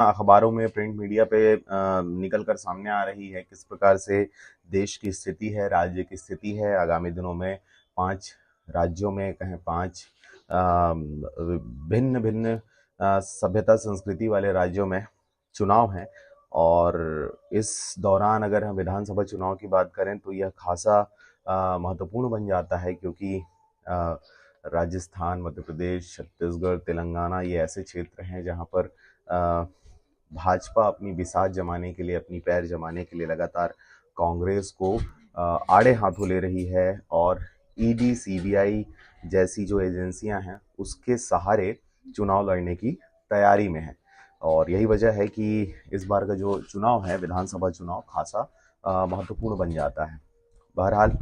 अखबारों में, print media पे निकल कर सामने आ रही है किस प्रकार से देश की स्थिति है, राज्य की स्थिति है। आगामी दिनों में 5 राज्यों में कहें 5 भिन्न भिन्न सभ्यता संस्कृति वाले राज्यों में चुनाव हैं। और इस दौरान अगर हम विधानसभा चुनाव की बात करें तो यह खासा महत्वपूर्ण बन जाता है, क्योंकि अ, राजस्थान, मध्य प्रदेश, छत्तीसगढ़, तेलंगाना ये ऐसे क्षेत्र हैं जहाँ पर भाजपा अपनी बिसात जमाने के लिए, अपनी पैर जमाने के लिए लगातार कांग्रेस को आड़े हाथों ले रही है, और ईडी, सीबीआई जैसी जो एजेंसियां हैं उसके सहारे चुनाव लड़ने की तैयारी में है। और यही वजह है कि इस बार का जो चुनाव है, विधानसभा चुनाव, खासा महत्वपूर्ण बन जाता है। बहरहाल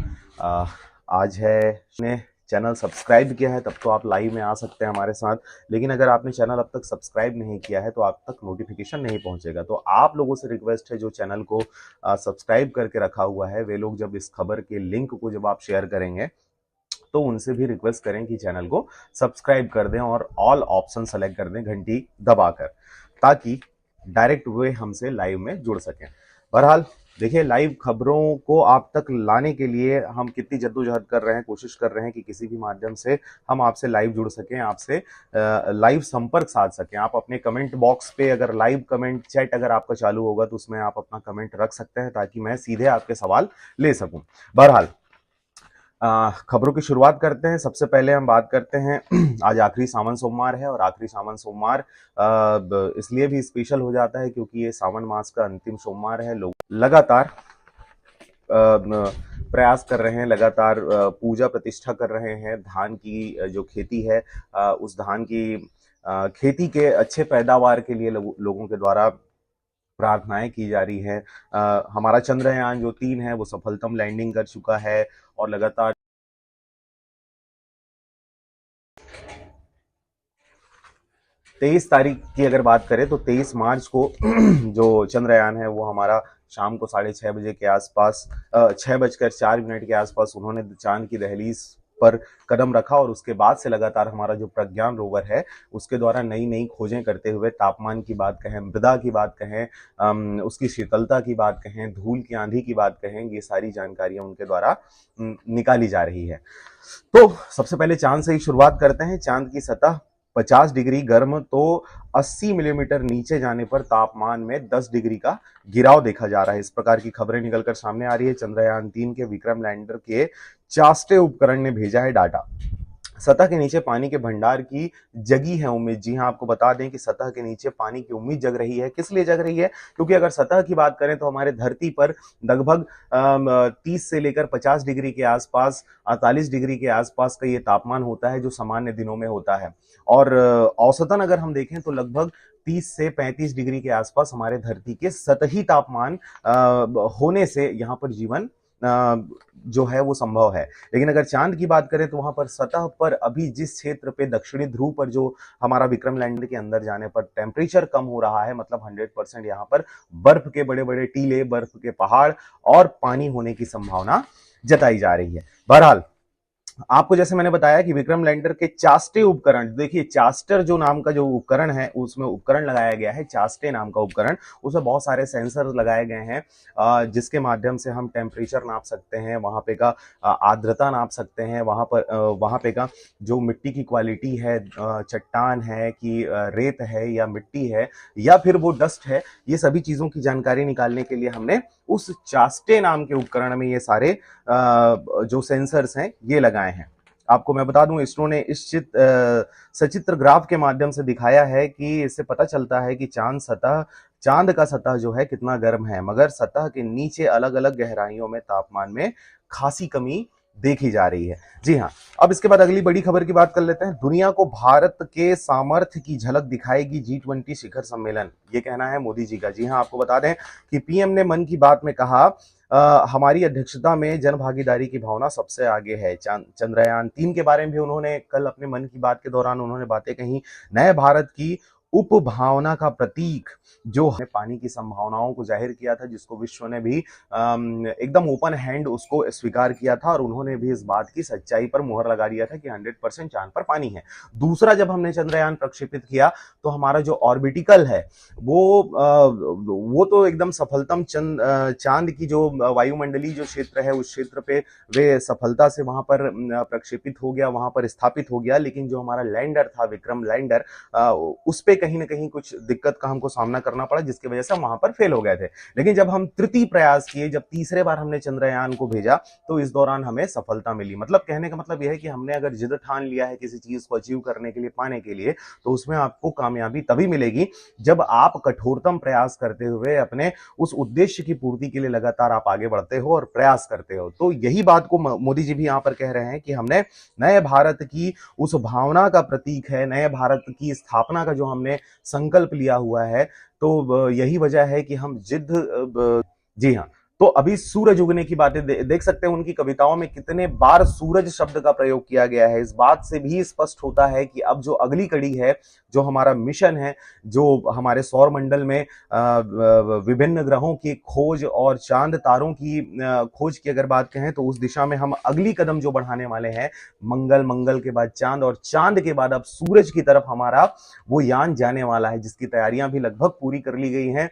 आज है ने चैनल सब्सक्राइब किया है तब तो आप लाइव में आ सकते हैं हमारे साथ, लेकिन अगर आपने चैनल अब तक सब्सक्राइब नहीं किया है तो आप तक नोटिफिकेशन नहीं पहुंचेगा। तो आप लोगों से रिक्वेस्ट है जो चैनल को सब्सक्राइब करके रखा हुआ है, वे लोग जब इस खबर के लिंक को जब आप शेयर करेंगे तो उनसे भी रिक्वेस्ट करें कि चैनल को सब्सक्राइब कर दें और ऑल ऑप्शन सेलेक्ट कर दें घंटी दबाकर, ताकि डायरेक्ट वे हमसे लाइव में जुड़ सकें। बहरहाल देखिए, लाइव खबरों को आप तक लाने के लिए हम कितनी जद्दोजहद कर रहे हैं, कोशिश कर रहे हैं कि किसी भी माध्यम से हम आपसे लाइव जुड़ सकें, आपसे लाइव संपर्क साध सकें। आप अपने कमेंट बॉक्स पे अगर लाइव कमेंट चैट अगर आपका चालू होगा तो उसमें आप अपना कमेंट रख सकते हैं, ताकि मैं सीधे आपके सवाल ले सकूं। बहरहाल खबरों की शुरुआत करते हैं। सबसे पहले हम बात करते हैं आज आखिरी सावन सोमवार है, और आखिरी सावन सोमवार इसलिए भी स्पेशल हो जाता है क्योंकि ये सावन मास का अंतिम सोमवार है। लोग लगातार प्रयास कर रहे हैं, लगातार पूजा प्रतिष्ठा कर रहे हैं। धान की जो खेती है, उस धान की खेती के अच्छे पैदावार के लिए लोगों के द्वारा प्रार्थनाएं की जा रही है। हमारा चंद्रयान जो 3 है वो सफलतम लैंडिंग कर चुका है, और लगातार 23 तारीख की अगर बात करें तो 23 मार्च को जो चंद्रयान है वो हमारा शाम को 6:30 बजे के आसपास, 6:04 के आसपास उन्होंने चांद की दहलीज पर कदम रखा। और उसके बाद से लगातार हमारा जो प्रज्ञान रोवर है उसके द्वारा नई नई खोजें करते हुए, तापमान की बात कहें, मृदा की बात कहें, उसकी शीतलता की बात कहें, धूल की आंधी की बात कहें, ये सारी जानकारियां उनके द्वारा निकाली जा रही है। तो सबसे पहले चांद से ही शुरुआत करते हैं। चांद की सतह 50 डिग्री गर्म तो 80 मिलीमीटर नीचे जाने पर तापमान में 10 डिग्री का गिराव देखा जा रहा है। इस प्रकार की खबरें निकलकर सामने आ रही है। चंद्रयान 3 के विक्रम लैंडर के चास्टे उपकरण ने भेजा है डाटा। सतह के नीचे पानी के भंडार की जगी है उम्मीद। जी हां, आपको बता दें कि सतह के नीचे पानी की उम्मीद जग रही है। किस लिए जग रही है? क्योंकि अगर सतह की बात करें तो हमारे धरती पर लगभग 30 से लेकर 50 डिग्री के आसपास, 48 डिग्री के आसपास का ये तापमान होता है जो सामान्य दिनों में होता है। और औसतन अगर हम देखें तो लगभग 30 से 35 डिग्री के आसपास हमारे धरती के सतही तापमान होने से यहाँ पर जीवन जो है वो संभव है। लेकिन अगर चांद की बात करें तो वहां पर सतह पर अभी जिस क्षेत्र पे दक्षिणी ध्रुव पर जो हमारा विक्रम लैंडर के अंदर जाने पर टेम्परेचर कम हो रहा है, मतलब 100% यहाँ पर बर्फ के बड़े बड़े टीले, बर्फ के पहाड़ और पानी होने की संभावना जताई जा रही है। बहरहाल आपको जैसे मैंने बताया कि विक्रम लैंडर के चास्टे उपकरण, देखिए चास्टर जो नाम का जो उपकरण है उसमें उपकरण लगाया गया है, चास्टे नाम का उपकरण, उसमें बहुत सारे सेंसर लगाए गए हैं जिसके माध्यम से हम टेम्परेचर नाप सकते हैं, वहां पे का आर्द्रता नाप सकते हैं, वहां पे का जो मिट्टी की क्वालिटी है, चट्टान है कि रेत है या मिट्टी है या फिर वो डस्ट है, ये सभी चीजों की जानकारी निकालने के लिए हमने उस चास्टे नाम के उपकरण में ये सारे जो सेंसर्स हैं ये लगाए हैं। आपको मैं बता दूं, इसरो ने इस सचित्र ग्राफ के माध्यम से दिखाया है कि इससे पता चलता है कि चांद का सतह जो है कितना गर्म है, मगर सतह के नीचे अलग अलग गहराइयों में तापमान में खासी कमी देखी जा रही है। जी हाँ, अब इसके बाद अगली बड़ी खबर की बात कर लेते हैं। दुनिया को भारत के सामर्थ्य की झलक दिखाएगी G20 शिखर सम्मेलन, ये कहना है मोदी जी का। जी हाँ, आपको बता दें कि पीएम ने मन की बात में कहा, हमारी अध्यक्षता में जन भागीदारी की भावना सबसे आगे है। चंद्रयान 3 के बारे में भी उन्होंने कल अपने मन की बात के दौरान उन्होंने बातें कही। नए भारत की उपभावना का प्रतीक जो है, पानी की संभावनाओं को जाहिर किया था, जिसको विश्व ने भी एकदम ओपन हैंड उसको स्वीकार किया था और उन्होंने भी इस बात की सच्चाई पर मुहर लगा दिया था कि 100% चांद पर पानी है। दूसरा, जब हमने चंद्रयान प्रक्षेपित किया तो हमारा जो ऑर्बिटिकल है वो तो एकदम सफलतम चांद की जो वायुमंडलीय जो क्षेत्र है उस क्षेत्र पे वे सफलता से वहां पर प्रक्षेपित हो गया, वहां पर स्थापित हो गया। लेकिन जो हमारा लैंडर था, विक्रम लैंडर, उस पे कहीं ना कहीं कुछ दिक्कत का हमको सामना करना पड़ा, जिसकी वजह से हम वहां पर फेल हो गए थे। लेकिन जब हम तृतीय प्रयास किए, जब तीसरे बार हमने चंद्रयान को भेजा, तो इस दौरान हमें सफलता मिली। मतलब कहने का मतलब यह है कि हमने अगर जिद ठान लिया है किसी चीज को अचीव करने के लिए, पाने के लिए, तो उसमें आपको कामयाबी तभी मिलेगी जब आप कठोरतम प्रयास करते हुए अपने उस उद्देश्य की पूर्ति के लिए लगातार आप आगे बढ़ते हो और प्रयास करते हो। तो यही बात को मोदी जी भी यहां पर कह रहे हैं कि हमने नए भारत की उस भावना का प्रतीक है, नए भारत की स्थापना का जो हमने संकल्प लिया हुआ है, तो यही वजह है कि हम जी हाँ। तो अभी सूरज उगने की बातें देख सकते हैं उनकी कविताओं में कितने बार सूरज शब्द का प्रयोग किया गया है। इस बात से भी स्पष्ट होता है कि अब जो अगली कड़ी है, जो हमारा मिशन है, जो हमारे सौर मंडल में विभिन्न ग्रहों की खोज और चांद तारों की खोज की अगर बात कहें, तो उस दिशा में हम अगली कदम जो बढ़ाने वाले हैं, मंगल, मंगल के बाद चांद और चांद के बाद अब सूरज की तरफ हमारा वो यान जाने वाला है, जिसकी तैयारियां भी लगभग पूरी कर ली गई हैं।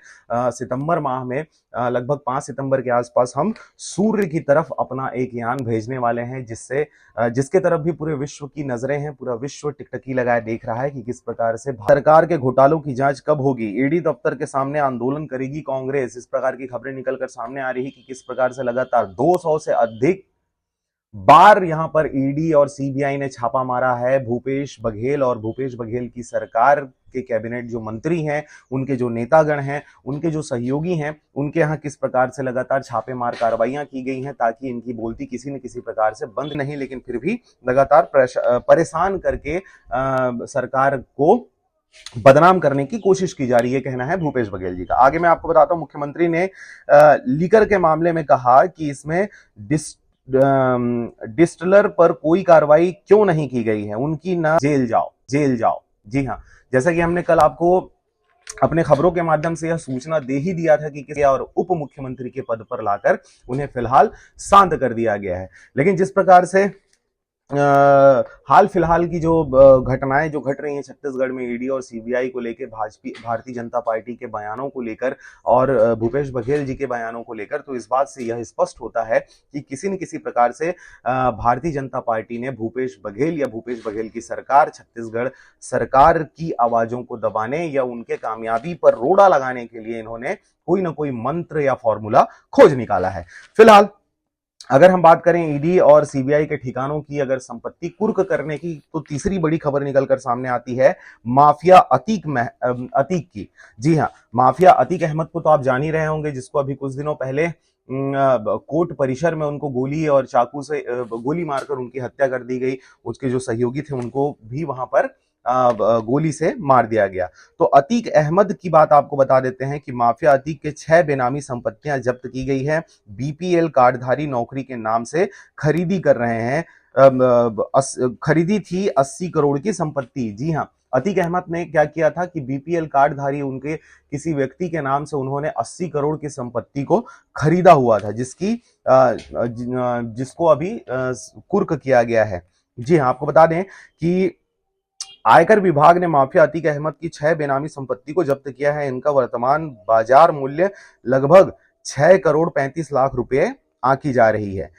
सितंबर माह में लगभग 5 सितंबर के आसपास हम सूर्य की तरफ अपना एक यान भेजने वाले हैं, जिसके तरफ भी पूरे विश्व की नजरें हैं। पूरा विश्व टिकटकी लगाए देख रहा है कि किस प्रकार से सरकार के घोटालों की जांच कब होगी, ईडी दफ्तर के सामने आंदोलन करेगी कांग्रेस, इस प्रकार की खबरें निकलकर सामने आ रही है कि किस प्रकार से लगातार 200 से अधिक बार यहां पर ईडी और सीबीआई ने छापा मारा है। भूपेश बघेल और भूपेश बघेल की सरकार के कैबिनेट जो मंत्री हैं, उनके जो नेतागण हैं, उनके जो सहयोगी हैं, उनके यहाँ किस प्रकार से लगातार छापेमार कार्रवाइयां की गई हैं, ताकि इनकी बोलती किसी न किसी प्रकार से बंद नहीं, लेकिन फिर भी लगातार परेशान करके सरकार को बदनाम करने की कोशिश की जा रही है, कहना है भूपेश बघेल जी का। आगे मैं आपको बताता हूं, मुख्यमंत्री ने लीकर के मामले में कहा कि इसमें डिस्टिलर पर कोई कार्रवाई क्यों नहीं की गई है, उनकी ना जेल जाओ। जी हाँ, जैसा कि हमने कल आपको अपने खबरों के माध्यम से यह सूचना दे ही दिया था कि किसी और उप मुख्यमंत्री के पद पर लाकर उन्हें फिलहाल शांत कर दिया गया है। लेकिन जिस प्रकार से हाल फिलहाल की जो घटनाएं जो घट रही हैं छत्तीसगढ़ में, ईडी और सीबीआई को लेकर, भारतीय जनता पार्टी के बयानों को लेकर और भूपेश बघेल जी के बयानों को लेकर, तो इस बात से यह स्पष्ट होता है कि किसी न किसी प्रकार से भारतीय जनता पार्टी ने भूपेश बघेल या भूपेश बघेल की सरकार, छत्तीसगढ़ सरकार की आवाजों को दबाने या उनके कामयाबी पर रोड़ा लगाने के लिए इन्होंने कोई ना कोई मंत्र या फॉर्मूला खोज निकाला है। फिलहाल अगर हम बात करें ईडी और सीबीआई के ठिकानों की, अगर संपत्ति कुर्क करने की, तो तीसरी बड़ी खबर निकलकर सामने आती है माफिया अतीक की। जी हाँ, माफिया अतीक अहमद को तो आप जान ही रहे होंगे, जिसको अभी कुछ दिनों पहले कोर्ट परिसर में उनको गोली और चाकू से गोली मारकर उनकी हत्या कर दी गई। उसके जो सहयोगी थे उनको भी वहां पर गोली से मार दिया गया। तो अतीक अहमद की बात आपको बता देते हैं कि माफिया अतीक के 6 बेनामी संपत्तियां जब्त की गई है। बीपीएल कार्डधारी नौकरी के नाम से खरीदी कर रहे हैं, खरीदी थी 80 करोड़ की संपत्ति। जी हाँ, अतीक अहमद ने क्या किया था कि बीपीएल कार्डधारी उनके किसी व्यक्ति के नाम से उन्होंने 80 करोड़ की संपत्ति को खरीदा हुआ था, जिसको अभी कुर्क किया गया है। जी हाँ, आपको बता दें कि आयकर विभाग ने माफिया अतीक अहमद की 6 बेनामी संपत्ति को जब्त किया है। इनका वर्तमान बाजार मूल्य लगभग 6 करोड़ 35 लाख रुपए आंकी जा रही है।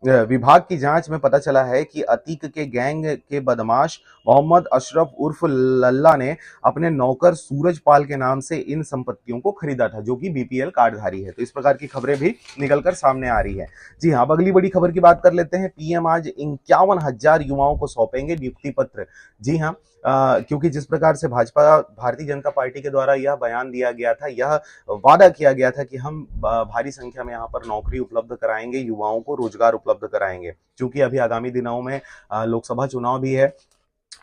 विभाग की जांच में पता चला है कि अतीक के गैंग के बदमाश मोहम्मद अशरफ उर्फ लल्ला ने अपने नौकर सूरज पाल के नाम से इन संपत्तियों को खरीदा था, जो कि बीपीएल कार्डधारी है। तो इस प्रकार की खबरें भी निकलकर सामने आ रही है। जी हाँ, अब अगली बड़ी खबर की बात कर लेते हैं। पीएम आज 51,000 युवाओं को सौंपेंगे नियुक्ति पत्र। जी हाँ, क्योंकि जिस प्रकार से भारतीय जनता पार्टी के द्वारा यह बयान दिया गया था, यह वादा किया गया था कि हम भारी संख्या में यहाँ पर नौकरी उपलब्ध कराएंगे, युवाओं को रोजगार उपलब्ध कराएंगे। क्योंकि अभी आगामी दिनों में लोकसभा चुनाव भी है,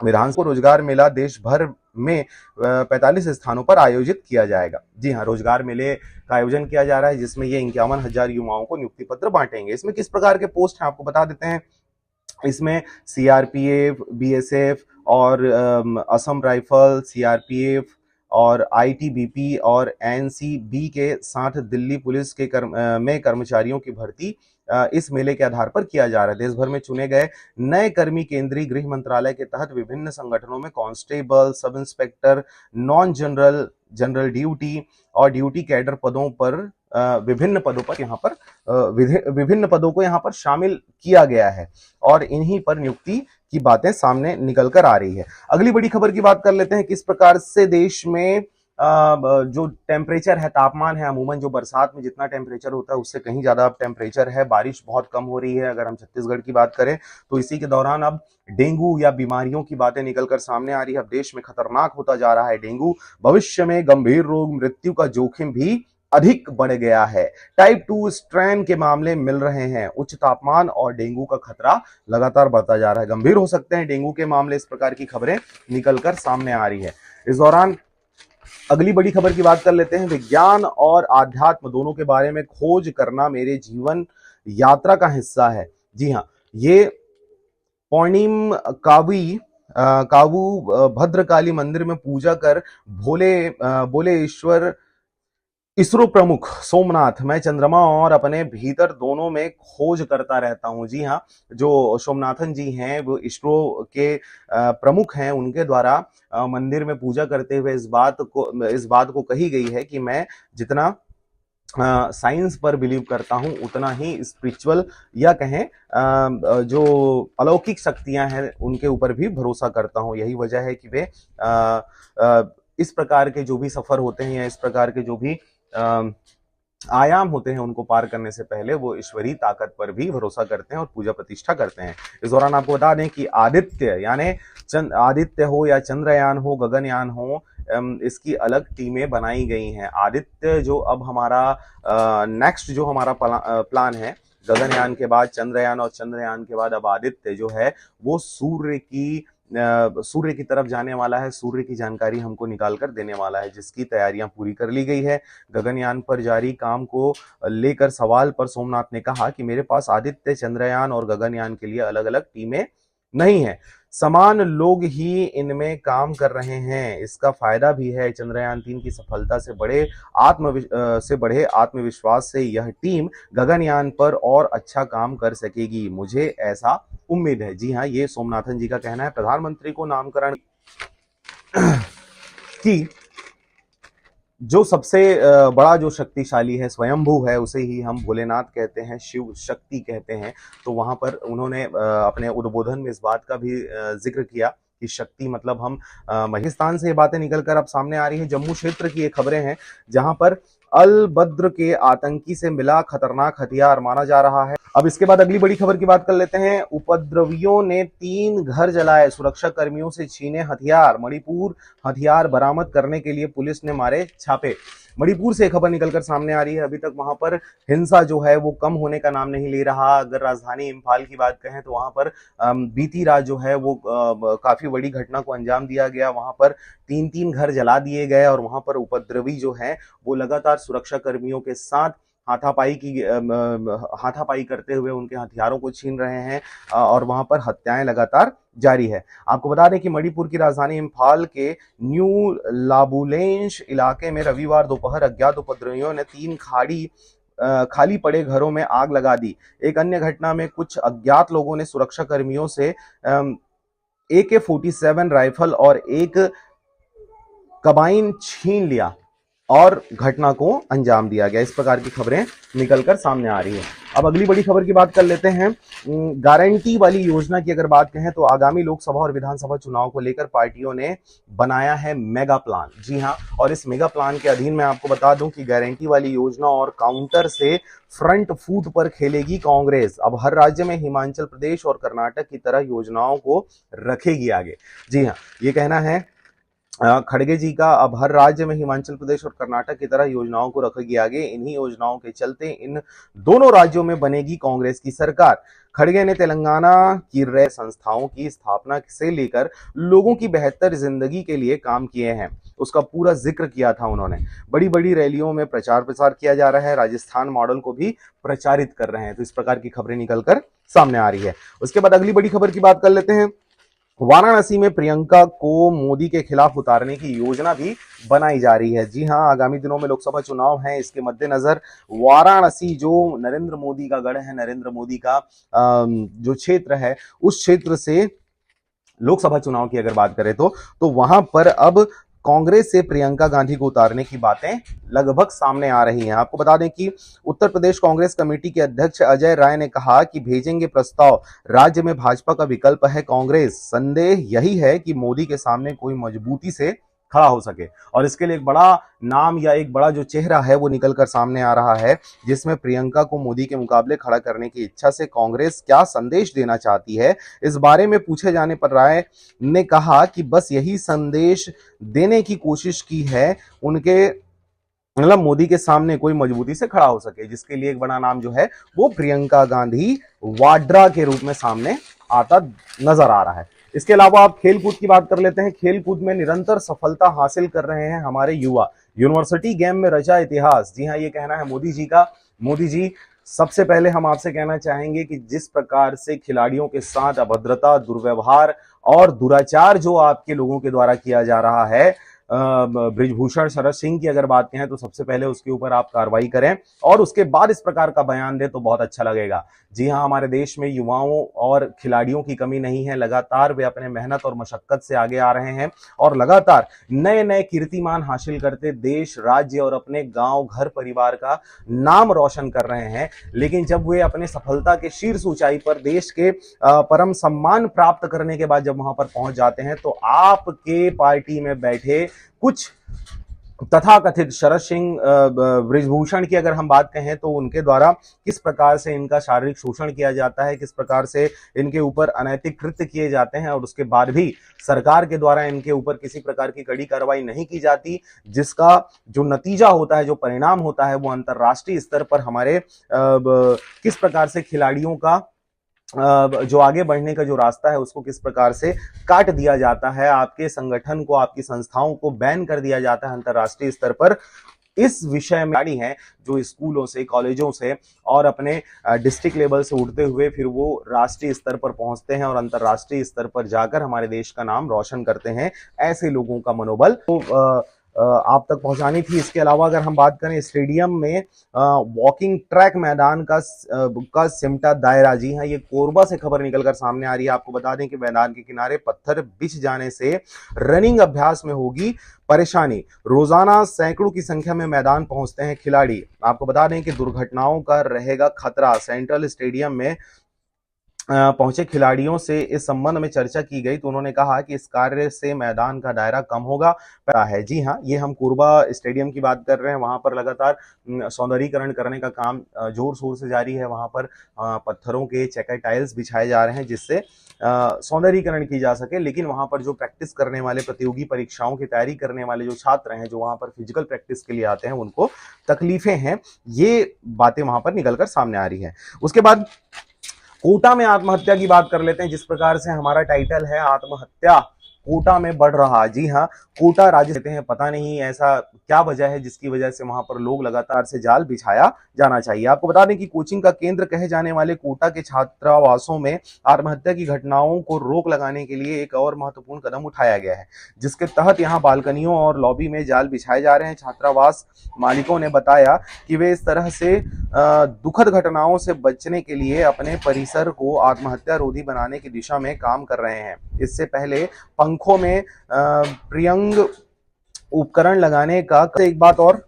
विधानसभा रोजगार मेला देश भर में 45 स्थानों पर आयोजित किया जाएगा। जी हाँ, रोजगार मेले का आयोजन किया जा रहा है, जिसमें ये 51,000 युवाओं को नियुक्ति पत्र बांटेंगे। इसमें किस प्रकार के पोस्ट हैं आपको बता देते हैं। इसमें सीआरपीएफ, बीएसएफ और असम राइफल, सीआरपीएफ और आईटीबीपी और एनसीबी के साथ दिल्ली पुलिस के में कर्मचारियों की भर्ती इस मेले के आधार पर किया जा रहा है। देश भर में चुने गए नए कर्मी केंद्रीय गृह मंत्रालय के तहत विभिन्न संगठनों में constable, sub inspector, non general, general duty और ड्यूटी कैडर पदों पर विभिन्न पदों पर यहाँ पर विभिन्न पदों को यहाँ पर शामिल किया गया है और इन्हीं पर नियुक्ति की बातें सामने निकल कर आ रही है। अगली बड़ी खबर की बात कर लेते हैं, किस प्रकार से देश में जो टेम्परेचर है, तापमान है, अमूमन जो बरसात में जितना टेम्परेचर होता है उससे कहीं ज्यादा अब टेम्परेचर है, बारिश बहुत कम हो रही है। अगर हम छत्तीसगढ़ की बात करें तो इसी के दौरान अब डेंगू या बीमारियों की बातें निकलकर सामने आ रही है। अब देश में खतरनाक होता जा रहा है डेंगू। भविष्य में गंभीर रोग, मृत्यु का जोखिम भी अधिक बढ़ गया है। टाइप 2 स्ट्रेन के मामले मिल रहे हैं। उच्च तापमान और डेंगू का खतरा लगातार बढ़ता जा रहा है। गंभीर हो सकते हैं डेंगू के मामले, इस प्रकार की खबरें निकलकर सामने आ रही है। इस दौरान अगली बड़ी खबर की बात कर लेते हैं, विज्ञान और आध्यात्म दोनों के बारे में खोज करना मेरे जीवन यात्रा का हिस्सा है। जी हाँ, ये पौर्णिम कावू भद्रकाली मंदिर में पूजा कर बोले ईश्वर इसरो प्रमुख सोमनाथ, मैं चंद्रमा और अपने भीतर दोनों में खोज करता रहता हूं। जी हाँ, जो सोमनाथन जी हैं वो इसरो के प्रमुख हैं। उनके द्वारा मंदिर में पूजा करते हुए इस बात को कही गई है कि मैं जितना साइंस पर बिलीव करता हूं उतना ही स्पिरिचुअल या कहें जो अलौकिक शक्तियां हैं उनके ऊपर भी भरोसा करता हूं। यही वजह है कि वे इस प्रकार के जो भी सफर होते हैं या इस प्रकार के जो भी आयाम होते हैं उनको पार करने से पहले वो ईश्वरीय ताकत पर भी भरोसा करते हैं और पूजा प्रतिष्ठा करते हैं। इस दौरान आपको बता दें कि आदित्य यानी आदित्य हो या चंद्रयान हो, गगनयान हो, इसकी अलग टीमें बनाई गई हैं। आदित्य जो अब हमारा नेक्स्ट जो हमारा प्लान है, गगनयान के बाद चंद्रयान और चंद्रयान के बाद अब आदित्य जो है वो सूर्य की तरफ जाने वाला है। सूर्य की जानकारी हमको निकाल कर देने वाला है, जिसकी तैयारियां पूरी कर ली गई है। गगनयान पर जारी काम को लेकर सवाल पर सोमनाथ ने कहा कि मेरे पास आदित्य, चंद्रयान और गगनयान के लिए अलग अलग टीमें नहीं है, समान लोग ही इनमें काम कर रहे हैं। इसका फायदा भी है। चंद्रयान 3 की सफलता से बढ़े आत्मविश्वास से यह टीम गगनयान पर और अच्छा काम कर सकेगी, मुझे ऐसा उम्मीद है। जी हाँ, ये सोमनाथन जी का कहना है। प्रधानमंत्री को नामकरण की जो सबसे बड़ा जो शक्तिशाली है, स्वयंभू है, उसे ही हम भोलेनाथ कहते हैं, शिव शक्ति कहते हैं। तो वहां पर उन्होंने अपने उद्बोधन में इस बात का भी जिक्र किया कि शक्ति मतलब हम पाकिस्तान से ये बातें निकलकर अब सामने आ रही हैं। जम्मू क्षेत्र की ये खबरें हैं जहां पर अल बद्र के आतंकी से मिला खतरनाक हथियार माना जा रहा है। अब इसके बाद अगली बड़ी खबर की बात कर लेते हैं। उपद्रवियों ने 3 घर जलाए, सुरक्षा कर्मियों से छीने हथियार। मणिपुर हथियार बरामद करने के लिए पुलिस ने मारे छापे। मणिपुर से खबर निकलकर सामने आ रही है। अभी तक वहां पर हिंसा जो है वो कम होने का नाम नहीं ले रहा। अगर राजधानी इंफाल की बात कहें तो वहां पर बीती रात जो है वो काफी बड़ी घटना को अंजाम दिया गया। वहां पर 3 घर जला दिए गए और वहां पर उपद्रवी जो है वो लगातार सुरक्षा कर्मियों के साथ हाथापाई करते हुए उनके हथियारों को छीन रहे हैं और वहां पर हत्याएं लगातार जारी है। आपको बता दें कि मणिपुर की राजधानी इंफाल के न्यू लाबुलेंश इलाके में रविवार दोपहर अज्ञात उपद्रवियों ने 3 खाली पड़े घरों में आग लगा दी। एक अन्य घटना में कुछ अज्ञात लोगों ने सुरक्षा कर्मियों से AK-47 राइफल और एक कबाइन छीन लिया और घटना को अंजाम दिया गया। इस प्रकार की खबरें निकलकर सामने आ रही है। अब अगली बड़ी खबर की बात कर लेते हैं। गारंटी वाली योजना की अगर बात कहें तो आगामी लोकसभा और विधानसभा चुनाव को लेकर पार्टियों ने बनाया है मेगा प्लान। जी हां, और इस मेगा प्लान के अधीन मैं आपको बता दूं कि गारंटी वाली योजना और काउंटर से फ्रंट फुट पर खेलेगी कांग्रेस। अब हर राज्य में हिमाचल प्रदेश और कर्नाटक की तरह योजनाओं को रखेगी आगे। जी हां, ये कहना है खड़गे जी का। अब हर राज्य में हिमाचल प्रदेश और कर्नाटक की तरह योजनाओं को रखेगी आगे। इन्हीं योजनाओं के चलते इन दोनों राज्यों में बनेगी कांग्रेस की सरकार। खड़गे ने तेलंगाना की रह संस्थाओं की स्थापना से लेकर लोगों की बेहतर जिंदगी के लिए काम किए हैं, उसका पूरा जिक्र किया था उन्होंने। बड़ी बड़ी रैलियों में प्रचार प्रसार किया जा रहा है। राजस्थान मॉडल को भी प्रचारित कर रहे हैं। तो इस प्रकार की खबरें निकलकर सामने आ रही है। उसके बाद अगली बड़ी खबर की बात कर लेते हैं। वाराणसी में प्रियंका को मोदी के खिलाफ उतारने की योजना भी बनाई जा रही है। जी हां, आगामी दिनों में लोकसभा चुनाव हैं, इसके मद्देनजर वाराणसी जो नरेंद्र मोदी का गढ़ है, नरेंद्र मोदी का जो क्षेत्र है, उस क्षेत्र से लोकसभा चुनाव की अगर बात करें तो वहां पर अब कांग्रेस से प्रियंका गांधी को उतारने की बातें लगभग सामने आ रही हैं। आपको बता दें कि उत्तर प्रदेश कांग्रेस कमेटी के अध्यक्ष अजय राय ने कहा कि भेजेंगे प्रस्ताव, राज्य में भाजपा का विकल्प है कांग्रेस, संदेह यही है कि मोदी के सामने कोई मजबूती से खड़ा हो सके। और इसके लिए एक बड़ा नाम या एक बड़ा जो चेहरा है वो निकल कर सामने आ रहा है, जिसमें प्रियंका को मोदी के मुकाबले खड़ा करने की इच्छा से कांग्रेस क्या संदेश देना चाहती है, इस बारे में पूछे जाने पर राय ने कहा कि बस यही संदेश देने की कोशिश की है, उनके मतलब मोदी के सामने कोई मजबूती से खड़ा हो सके, जिसके लिए एक बड़ा नाम जो है वो प्रियंका गांधी वाड्रा के रूप में सामने आता नजर आ रहा है। इसके अलावा आप खेलकूद की बात कर लेते हैं। खेलकूद में निरंतर सफलता हासिल कर रहे हैं हमारे युवा, यूनिवर्सिटी गेम में रचा इतिहास। जी हां, ये कहना है मोदी जी का। मोदी जी, सबसे पहले हम आपसे कहना चाहेंगे कि जिस प्रकार से खिलाड़ियों के साथ अभद्रता, दुर्व्यवहार और दुराचार जो आपके लोगों के द्वारा किया जा रहा है, ब्रिजभूषण शरद सिंह की अगर बात कहें तो सबसे पहले उसके ऊपर आप कार्रवाई करें और उसके बाद इस प्रकार का बयान दें तो बहुत अच्छा लगेगा। जी हां, हमारे देश में युवाओं और खिलाड़ियों की कमी नहीं है। लगातार वे अपने मेहनत और मशक्कत से आगे आ रहे हैं और लगातार नए नए कीर्तिमान हासिल करते देश, राज्य और अपने गांव, घर, परिवार का नाम रोशन कर रहे हैं। लेकिन जब वे अपने सफलता के शीर्ष ऊंचाई पर देश के परम सम्मान प्राप्त करने के बाद जब वहां पर पहुंच जाते हैं तो आपके पार्टी में बैठे कुछ तथाकथित शरद सिंह, ब्रिजभूषण की अगर हम बात कहें तो उनके द्वारा किस प्रकार से इनका शारीरिक शोषण किया जाता है, किस प्रकार से इनके ऊपर अनैतिक कृत्य किए जाते हैं और उसके बाद भी सरकार के द्वारा इनके ऊपर किसी प्रकार की कड़ी कार्रवाई नहीं की जाती, जिसका जो नतीजा होता है, जो परिणाम होता है, वो अंतर्राष्ट्रीय स्तर पर हमारे किस प्रकार से खिलाड़ियों का जो आगे बढ़ने का जो रास्ता है उसको किस प्रकार से काट दिया जाता है, आपके संगठन को, आपकी संस्थाओं को बैन कर दिया जाता है अंतर्राष्ट्रीय स्तर पर। इस विषय में खिलाड़ी हैं जो स्कूलों से, कॉलेजों से और अपने डिस्ट्रिक्ट लेवल से उठते हुए फिर वो राष्ट्रीय स्तर पर पहुंचते हैं और अंतर्राष्ट्रीय स्तर पर जाकर हमारे देश का नाम रोशन करते हैं। ऐसे लोगों का मनोबल तो आप तक पहुंचानी थी। इसके अलावा अगर हम बात करें स्टेडियम में वॉकिंग ट्रैक मैदान का सिमटा दायरा, जी हां, ये कोरबा से खबर निकलकर सामने आ रही है। आपको बता दें कि मैदान के किनारे पत्थर बिछ जाने से रनिंग अभ्यास में होगी परेशानी। रोजाना सैकड़ों की संख्या में मैदान पहुंचते हैं खिलाड़ी। आपको बता दें कि दुर्घटनाओं का रहेगा खतरा। सेंट्रल स्टेडियम में पहुंचे खिलाड़ियों से इस संबंध में चर्चा की गई तो उन्होंने कहा कि इस कार्य से मैदान का दायरा कम होगा है। जी हां, ये हम कोरबा स्टेडियम की बात कर रहे हैं। वहां पर लगातार सौंदर्यीकरण करने का काम जोर शोर से जारी है। वहां पर पत्थरों के चेकर टाइल्स बिछाए जा रहे हैं जिससे सौंदर्यीकरण की जा सके। लेकिन वहां पर जो प्रैक्टिस करने वाले, प्रतियोगी परीक्षाओं की तैयारी करने वाले जो छात्र हैं, जो वहां पर फिजिकल प्रैक्टिस के लिए आते हैं, उनको तकलीफें हैं। ये बातें वहां पर निकलकर सामने आ रही है। उसके बाद कोटा में आत्महत्या की बात कर लेते हैं। जिस प्रकार से हमारा टाइटल है, आत्महत्या कोटा में बढ़ रहा। जी हां, कोटा राज्य कहते हैं, पता नहीं ऐसा क्या वजह है जिसकी वजह से वहां पर लोग लगातार से जाल बिछाया जाना चाहिए। आपको बता दें कि कोचिंग का केंद्र कहे जाने वाले कोटा के छात्रावासों में आत्महत्या की घटनाओं को रोक लगाने के लिए एक और महत्वपूर्ण कदम उठाया गया है, जिसके तहत यहां बालकनियों और लॉबी में जाल बिछाए जा रहे हैं। छात्रावास मालिकों ने बताया कि वे इस तरह से दुखद घटनाओं से बचने के लिए अपने परिसर को आत्महत्या रोधी बनाने की दिशा में काम कर रहे हैं। इससे पहले पंखों में प्रियंग उपकरण लगाने का एक बात और,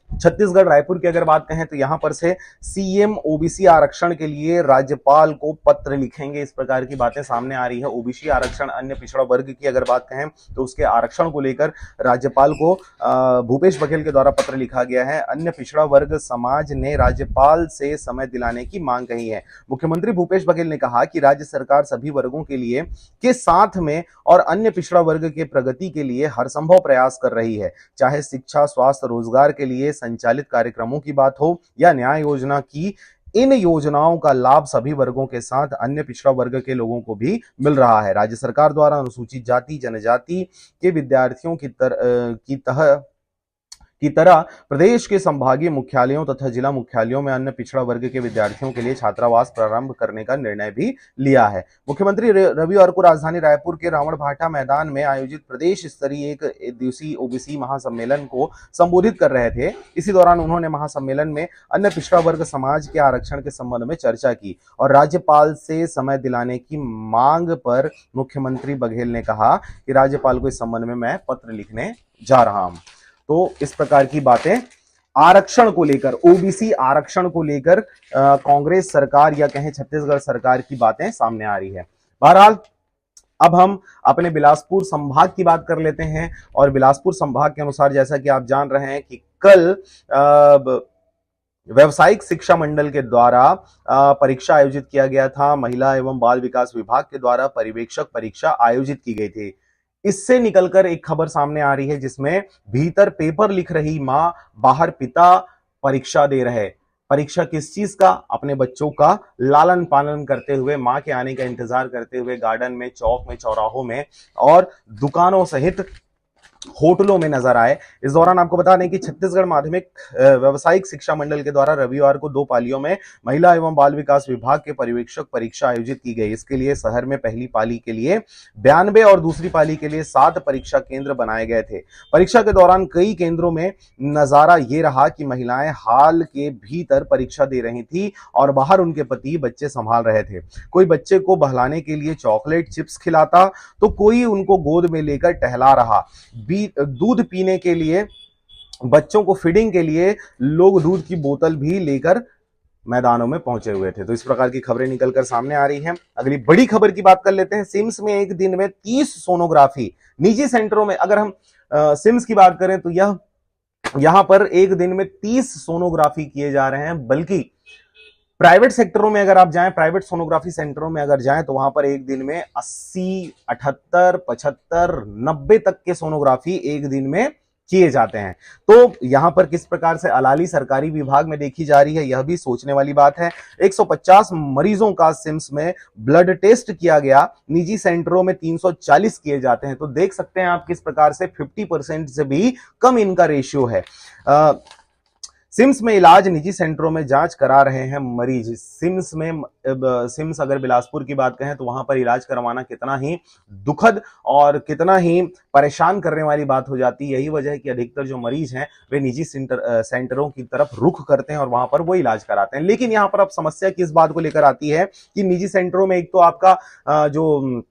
छत्तीसगढ़ रायपुर की अगर बात कहें तो यहां पर से सीएम ओबीसी आरक्षण के लिए राज्यपाल को पत्र लिखेंगे, इस प्रकार की बातें सामने आ रही है। ओबीसी आरक्षण, अन्य पिछड़ा वर्ग की अगर बात कहें तो उसके आरक्षण को लेकर राज्यपाल को भूपेश बघेल के द्वारा पत्र लिखा गया है। अन्य पिछड़ा वर्ग समाज ने राज्यपाल से समय दिलाने की मांग कही है। मुख्यमंत्री भूपेश बघेल ने कहा कि राज्य सरकार सभी वर्गों के लिए के साथ में और अन्य पिछड़ा वर्ग के प्रगति के लिए हर संभव प्रयास कर रही है, चाहे शिक्षा, स्वास्थ्य, रोजगार के लिए संचालित कार्यक्रमों की बात हो या न्याय योजना की। इन योजनाओं का लाभ सभी वर्गों के साथ अन्य पिछड़ा वर्ग के लोगों को भी मिल रहा है। राज्य सरकार द्वारा अनुसूचित जाति, जनजाति के विद्यार्थियों की तरह प्रदेश के संभागीय मुख्यालयों तथा जिला मुख्यालयों में अन्य पिछड़ा वर्ग के विद्यार्थियों के लिए छात्रावास प्रारंभ करने का निर्णय भी लिया है। मुख्यमंत्री रविवार को राजधानी रायपुर के रावण भाटा मैदान में आयोजित प्रदेश स्तरीय एक दिवसीय ओबीसी महासम्मेलन को संबोधित कर रहे थे। इसी दौरान उन्होंने महासम्मेलन में अन्य पिछड़ा वर्ग समाज के आरक्षण के संबंध में चर्चा की और राज्यपाल से समय दिलाने की मांग पर मुख्यमंत्री बघेल ने कहा कि राज्यपाल को इस संबंध में मैं पत्र लिखने जा रहा हूं। तो इस प्रकार की बातें आरक्षण को लेकर, ओबीसी आरक्षण को लेकर कांग्रेस सरकार या कहें छत्तीसगढ़ सरकार की बातें सामने आ रही है। बहरहाल अब हम अपने बिलासपुर संभाग की बात कर लेते हैं और बिलासपुर संभाग के अनुसार जैसा कि आप जान रहे हैं कि कल व्यावसायिक शिक्षा मंडल के द्वारा परीक्षा आयोजित किया गया था। महिला एवं बाल विकास विभाग के द्वारा पर्यवेक्षक परीक्षा आयोजित की गई थी। इससे निकलकर एक खबर सामने आ रही है जिसमें भीतर पेपर लिख रही मां, बाहर पिता परीक्षा दे रहे। परीक्षा किस चीज का? अपने बच्चों का लालन पालन करते हुए, मां के आने का इंतजार करते हुए गार्डन में, चौक में, चौराहों में और दुकानों सहित होटलों में नजर आए। इस दौरान आपको बता दें कि छत्तीसगढ़ माध्यमिक व्यावसायिक शिक्षा मंडल के द्वारा रविवार को 2 पालियों में महिला एवं बाल विकास विभाग के पर्यवेक्षक परीक्षा आयोजित की गई। इसके लिए शहर में पहली पाली के लिए 92 और दूसरी पाली के लिए 7 परीक्षा केंद्र बनाए गए थे। परीक्षा के दौरान कई केंद्रों में नजारा ये रहा कि महिलाएं हाल के भीतर परीक्षा दे रही थी और बाहर उनके पति बच्चे संभाल रहे थे। कोई बच्चे को बहलाने के लिए चॉकलेट चिप्स खिलाता तो कोई उनको गोद में लेकर टहला रहा। दूध पीने के लिए, बच्चों को फीडिंग के लिए लोग दूध की बोतल भी लेकर मैदानों में पहुंचे हुए थे। तो इस प्रकार की खबरें निकलकर सामने आ रही हैं। अगली बड़ी खबर की बात कर लेते हैं। सिम्स में एक दिन में 30 सोनोग्राफी निजी सेंटरों में, अगर हम सिम्स की बात करें तो यहां पर एक दिन में 30 सोनोग्राफी किए जा रहे हैं। बल्कि प्राइवेट सेक्टरों में अगर आप जाएं, प्राइवेट सोनोग्राफी सेंटरों में अगर जाएं तो वहां पर एक दिन में 80, 78, 75, 90 तक के सोनोग्राफी एक दिन में किए जाते हैं। तो यहां पर किस प्रकार से अलाली सरकारी विभाग में देखी जा रही है, यह भी सोचने वाली बात है। 150 मरीजों का सिम्स में ब्लड टेस्ट किया गया, निजी सेंटरों में 340 किए जाते हैं। तो देख सकते हैं आप किस प्रकार से 50% से भी कम इनका रेशियो है। सिम्स में इलाज, निजी सेंटरों में जांच करा रहे हैं मरीज। सिम्स अगर बिलासपुर की बात कहें तो वहां पर इलाज करवाना कितना ही दुखद और कितना ही परेशान करने वाली बात हो जाती है। यही वजह है कि अधिकतर जो मरीज हैं वे निजी सेंटरों की तरफ रुख करते हैं और वहां पर वो इलाज कराते हैं। लेकिन यहां पर अब समस्या किस बात को लेकर आती है कि निजी सेंटरों में एक तो आपका जो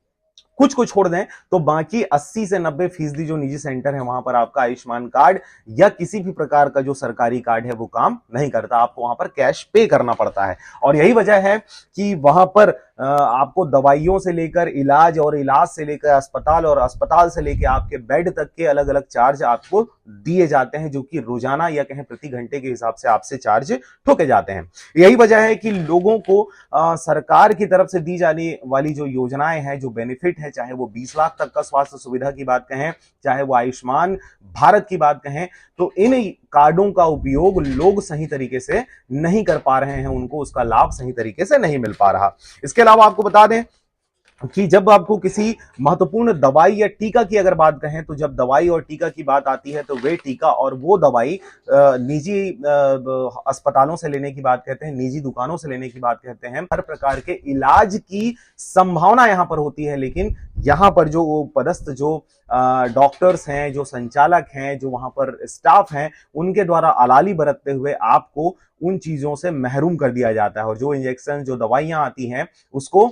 कुछ को छोड़ दें तो बाकी 80 से 90% जो निजी सेंटर है वहां पर आपका आयुष्मान कार्ड या किसी भी प्रकार का जो सरकारी कार्ड है वो काम नहीं करता। आपको वहां पर कैश पे करना पड़ता है और यही वजह है कि वहां पर आपको दवाइयों से लेकर इलाज और इलाज से लेकर अस्पताल और अस्पताल से लेकर आपके बेड तक के अलग अलग चार्ज आपको दिए जाते हैं, जो कि रोजाना या कहें प्रति घंटे के हिसाब से आपसे चार्ज ठोके जाते हैं। यही वजह है कि लोगों को सरकार की तरफ से दी जाने वाली जो योजनाएं हैं, जो बेनिफिट है, चाहे वो 20 लाख तक का स्वास्थ्य सुविधा की बात कहें, चाहे वो आयुष्मान भारत की बात कहें, तो इन कार्डों का उपयोग लोग सही तरीके से नहीं कर पा रहे हैं, उनको उसका लाभ सही तरीके से नहीं मिल पा रहा। इसके अलावा आपको बता दें कि जब आपको किसी महत्वपूर्ण दवाई या टीका की अगर बात कहें तो जब दवाई और टीका की बात आती है तो वे टीका और वो दवाई निजी अस्पतालों से लेने की बात कहते हैं, निजी दुकानों से लेने की बात कहते हैं। हर प्रकार के इलाज की संभावना यहां पर होती है, लेकिन यहां पर जो पदस्थ जो डॉक्टर्स हैं, जो संचालक हैं, जो वहां पर स्टाफ हैं, उनके द्वारा अलाली बरतते हुए आपको उन चीजों से महरूम कर दिया जाता है और जो इंजेक्शन, जो दवाइयां आती हैं उसको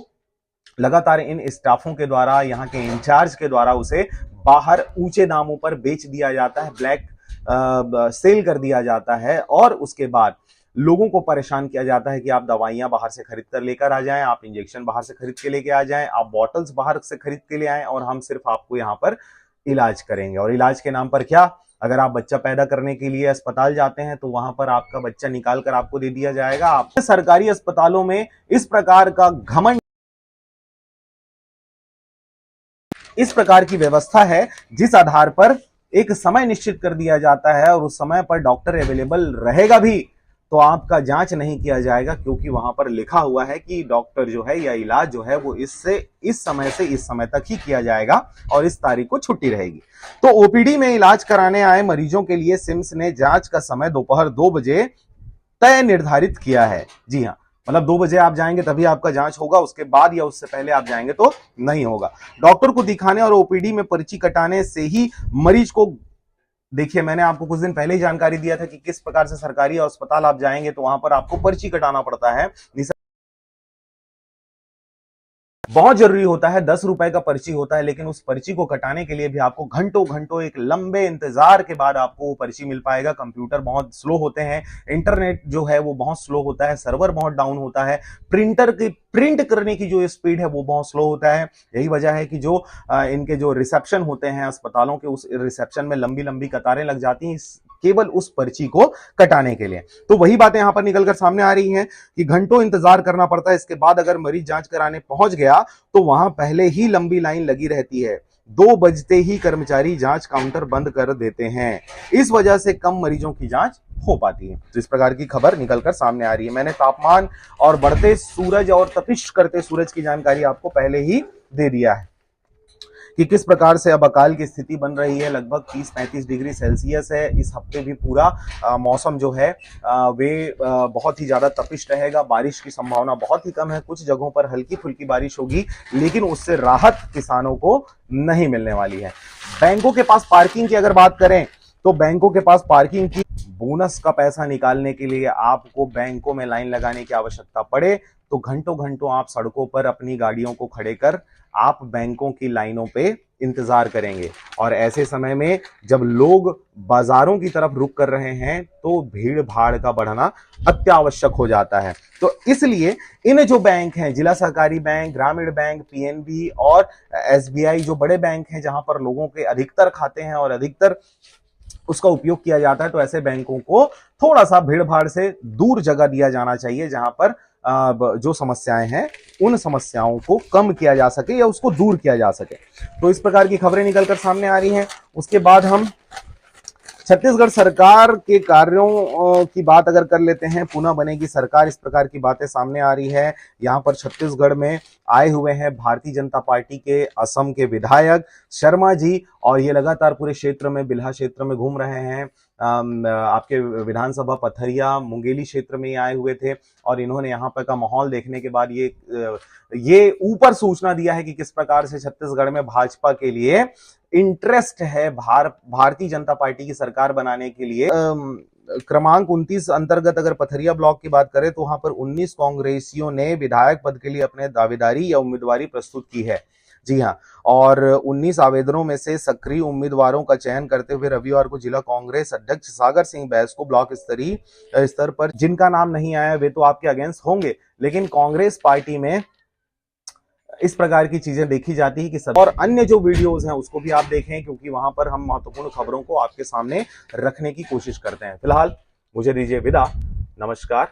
लगातार इन स्टाफों के द्वारा, यहाँ के इंचार्ज के द्वारा उसे बाहर ऊंचे दामों पर बेच दिया जाता है, ब्लैक सेल कर दिया जाता है और उसके बाद लोगों को परेशान किया जाता है कि आप दवाइयां बाहर से खरीद कर लेकर आ जाएं, आप इंजेक्शन बाहर से खरीद के लेके आ जाएं, आप बॉटल्स बाहर से खरीद के ले आएं और हम सिर्फ आपको यहाँ पर इलाज करेंगे। और इलाज के नाम पर क्या, अगर आप बच्चा पैदा करने के लिए अस्पताल जाते हैं तो वहां पर आपका बच्चा निकाल कर आपको दे दिया जाएगा। आप सरकारी अस्पतालों में इस प्रकार का घमंड, इस प्रकार की व्यवस्था है जिस आधार पर एक समय निश्चित कर दिया जाता है और उस समय पर डॉक्टर अवेलेबल रहेगा भी तो आपका जांच नहीं किया जाएगा, क्योंकि वहां पर लिखा हुआ है कि डॉक्टर जो है या इलाज जो है वो इस समय से इस समय तक ही किया जाएगा और इस तारीख को छुट्टी रहेगी। तो ओपीडी में इलाज कराने आए मरीजों के लिए सिम्स ने जांच का समय दोपहर 2 बजे तय निर्धारित किया है। जी हाँ, मतलब 2 बजे आप जाएंगे तभी आपका जांच होगा, उसके बाद या उससे पहले आप जाएंगे तो नहीं होगा। डॉक्टर को दिखाने और ओपीडी में पर्ची कटाने से ही मरीज को, देखिए मैंने आपको कुछ दिन पहले ही जानकारी दिया था कि किस प्रकार से सरकारी अस्पताल आप जाएंगे तो वहां पर आपको पर्ची कटाना पड़ता है। बहुत जरूरी होता है, 10 रुपए का पर्ची होता है, लेकिन उस पर्ची को कटाने के लिए भी आपको घंटों घंटों एक लंबे इंतजार के बाद आपको वो पर्ची मिल पाएगा। कंप्यूटर बहुत स्लो होते हैं, इंटरनेट जो है वो बहुत स्लो होता है, सर्वर बहुत डाउन होता है, प्रिंटर की प्रिंट करने की जो स्पीड है वो बहुत स्लो होता है। यही वजह है कि जो इनके जो रिसेप्शन होते हैं अस्पतालों के, उस रिसेप्शन में लंबी लंबी कतारें लग जाती हैं केवल उस पर्ची को कटाने के लिए। तो वही बातें यहां पर निकलकर सामने आ रही हैं कि घंटों इंतजार करना पड़ता है। इसके बाद अगर मरीज जांच कराने पहुंच गया तो वहां पहले ही लंबी लाइन लगी रहती है। 2 बजते ही कर्मचारी जांच काउंटर बंद कर देते हैं। इस वजह से कम मरीजों की जांच हो पाती है। तो इस प्रकार की खबर निकलकर सामने आ रही है। मैंने तापमान और बढ़ते सूरज और तपिश करते सूरज की जानकारी आपको पहले ही दे दिया है कि किस प्रकार से अब अकाल की स्थिति बन रही है। लगभग 30-35 डिग्री सेल्सियस है। इस हफ्ते भी पूरा मौसम जो है वे बहुत ही ज्यादा तपिश रहेगा। बारिश की संभावना बहुत ही कम है, कुछ जगहों पर हल्की फुल्की बारिश होगी, लेकिन उससे राहत किसानों को नहीं मिलने वाली है। बैंकों के पास पार्किंग की अगर बात करें तो बैंकों के पास पार्किंग की बोनस का पैसा निकालने के लिए आपको बैंकों में लाइन लगाने की आवश्यकता पड़े तो घंटों घंटों आप सड़कों पर अपनी गाड़ियों को खड़े कर आप बैंकों की लाइनों पे इंतजार करेंगे। और ऐसे समय में जब लोग बाजारों की तरफ रुख कर रहे हैं तो भीड़ भाड़ का बढ़ना अत्यावश्यक हो जाता है। तो इसलिए इन जो बैंक हैं, जिला सहकारी बैंक, ग्रामीण बैंक, पीएनबी और एसबीआई, जो बड़े बैंक हैं जहां पर लोगों के अधिकतर खाते हैं और अधिकतर उसका उपयोग किया जाता है, तो ऐसे बैंकों को थोड़ा सा भीड़ भाड़ से दूर जगह दिया जाना चाहिए, जहां पर जो समस्याएं हैं उन समस्याओं को कम किया जा सके या उसको दूर किया जा सके। तो इस प्रकार की खबरें निकलकर सामने आ रही हैं। उसके बाद हम छत्तीसगढ़ सरकार के कार्यों की बात अगर कर लेते हैं, पुनः बनेगी सरकार, इस प्रकार की बातें सामने आ रही है। यहाँ पर छत्तीसगढ़ में आए हुए हैं भारतीय जनता पार्टी के असम के विधायक शर्मा जी, और ये लगातार पूरे क्षेत्र में, बिल्हा क्षेत्र में घूम रहे हैं। आपके विधानसभा पथरिया मुंगेली क्षेत्र में आए हुए थे और इन्होंने यहाँ पर का माहौल देखने के बाद ये ऊपर सूचना दिया है कि किस प्रकार से छत्तीसगढ़ में भाजपा के लिए इंटरेस्ट है भारतीय जनता पार्टी की सरकार बनाने के लिए। क्रमांक 29 अंतर्गत अगर पथरिया ब्लॉक की बात करें तो वहां पर 19 कांग्रेसियों ने विधायक पद के लिए अपने दावेदारी या उम्मीदवारी प्रस्तुत की है। जी हाँ, और 19 आवेदनों में से सक्रिय उम्मीदवारों का चयन करते हुए रविवार को जिला कांग्रेस अध्यक्ष सागर सिंह बैस को ब्लॉक स्तरीय स्तर पर, जिनका नाम नहीं आया वे तो आपके अगेंस्ट होंगे, लेकिन कांग्रेस पार्टी में इस प्रकार की चीजें देखी जाती है कि सब, और अन्य जो वीडियोस हैं उसको भी आप देखें, क्योंकि वहां पर हम महत्वपूर्ण खबरों को आपके सामने रखने की कोशिश करते हैं। फिलहाल मुझे दीजिए विदा, नमस्कार।